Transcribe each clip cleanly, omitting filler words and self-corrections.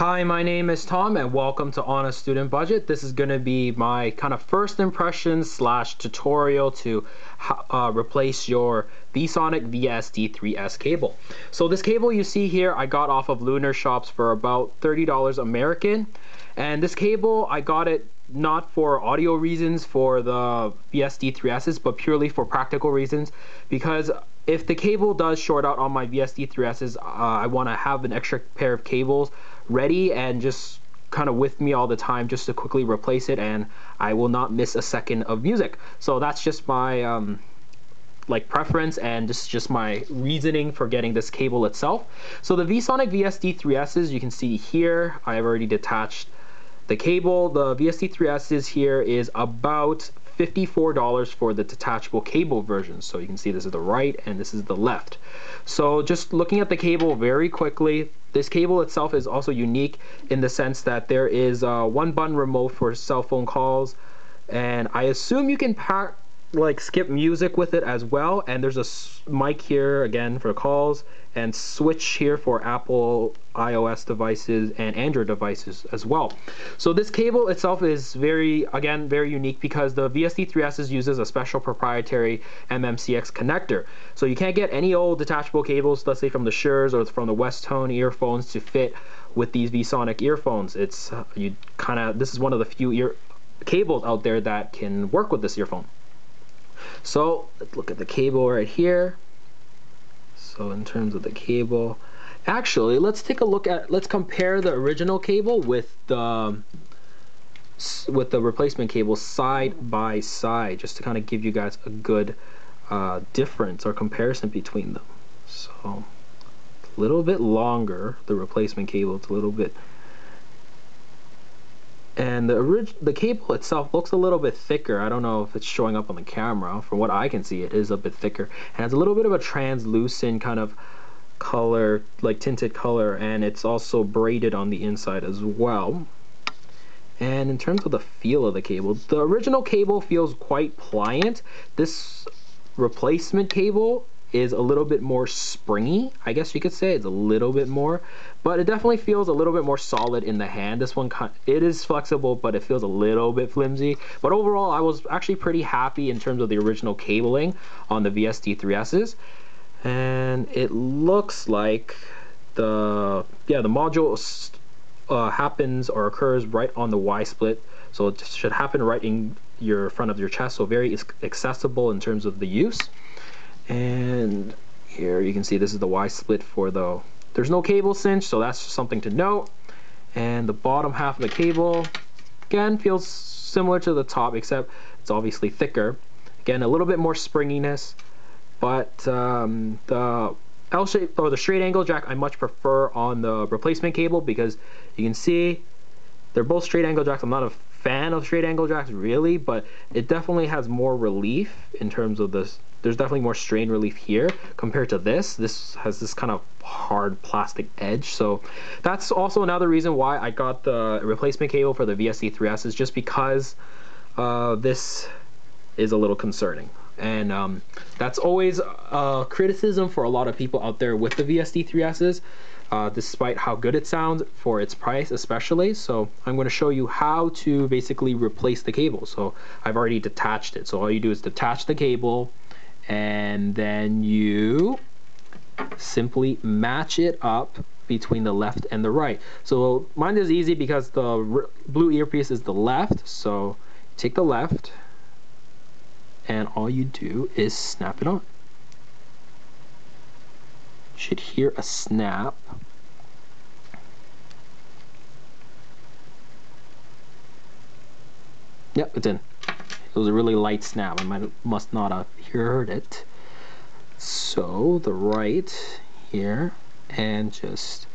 Hi, my name is Tom and welcome to On a Student Budget. This is going to be my kind of first impression slash tutorial to replace your VSonic VSD3S cable. So this cable you see here I got off of Lunar Shops for about $30 American, and this cable I got it not for audio reasons for the VSD3Ss but purely for practical reasons, because if the cable does short out on my VSD3Ss, I want to have an extra pair of cables ready and just kind of with me all the time just to quickly replace it, and I will not miss a second of music. So that's just my like preference, and this is just my reasoning for getting this cable itself. So the VSonic VSD3Ss, you can see here I've already detached the cable. The VSD3Ss here is about $54 for the detachable cable version. So you can see this is the right and this is the left. So just looking at the cable very quickly, this cable itself is also unique in the sense that there is a one button remote for cell phone calls, and I assume you can skip music with it as well, and there's a mic here again for calls, and switch here for Apple iOS devices and Android devices as well. So this cable itself is very unique because the VSD3Ss uses a special proprietary MMCX connector. So you can't get any old detachable cables, let's say from the Shure's or from the Westone earphones, to fit with these VSonic earphones. It's this is one of the few cables out there that can work with this earphone. So let's look at the cable right here. So in terms of the cable, actually let's compare the original cable with the replacement cable side by side, just to kind of give you guys a good difference or comparison between them. So it's a little bit longer, the replacement cable, it's a little bit, and the cable itself looks a little bit thicker. I don't know if it's showing up on the camera. From what I can see, it is a bit thicker and has a little bit of a translucent kind of color, like tinted color, and it's also braided on the inside as well. And in terms of the feel of the cable, the original cable feels quite pliant. This replacement cable is a little bit more springy, I guess you could say. It's a little bit more, but it definitely feels a little bit more solid in the hand. This one, it is flexible, but it feels a little bit flimsy. But overall, I was actually pretty happy in terms of the original cabling on the VSD3Ss. And it looks like the module happens or occurs right on the Y split, so it should happen right in your front of your chest, so very accessible in terms of the use. And here you can see this is the Y split for there's no cable cinch, so that's something to note. And the bottom half of the cable again feels similar to the top, except it's obviously thicker. Again, a little bit more springiness, but the L-shape or the straight angle jack I much prefer on the replacement cable, because you can see they're both straight angle jacks. I'm not a fan of straight angle jacks really, but it definitely has more relief in terms of this. There's definitely more strain relief here compared to this. This has this kind of hard plastic edge, so that's also another reason why I got the replacement cable for the VSD3S, is just because this is a little concerning. And that's always a criticism for a lot of people out there with the VSD3Ss, despite how good it sounds for its price especially. So I'm going to show you how to basically replace the cable. So I've already detached it, so all you do is detach the cable, and then you simply match it up between the left and the right. So mine is easy because the blue earpiece is the left, so take the left and all you do is snap it on. You should hear a snap. Yep, it's in. It was a really light snap. Must not have heard it. So the right here, and just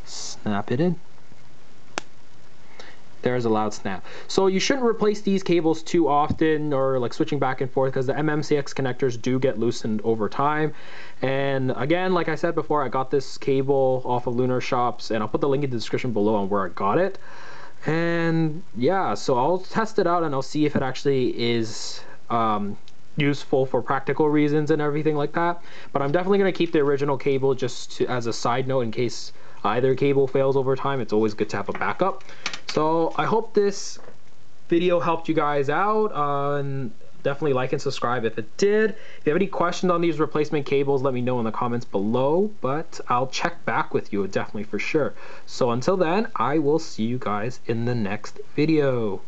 snap it in. There's a loud snap. So you shouldn't replace these cables too often, or like switching back and forth, because the MMCX connectors do get loosened over time. And again, like I said before, I got this cable off of Lunar Shops, and I'll put the link in the description below on where I got it. And yeah, so I'll test it out and I'll see if it actually is useful for practical reasons and everything like that. But I'm definitely going to keep the original cable just as a side note in case either cable fails over time. It's always good to have a backup. So I hope this video helped you guys out, and definitely like and subscribe if it did. If you have any questions on these replacement cables, let me know in the comments below, but I'll check back with you definitely for sure. So until then, I will see you guys in the next video.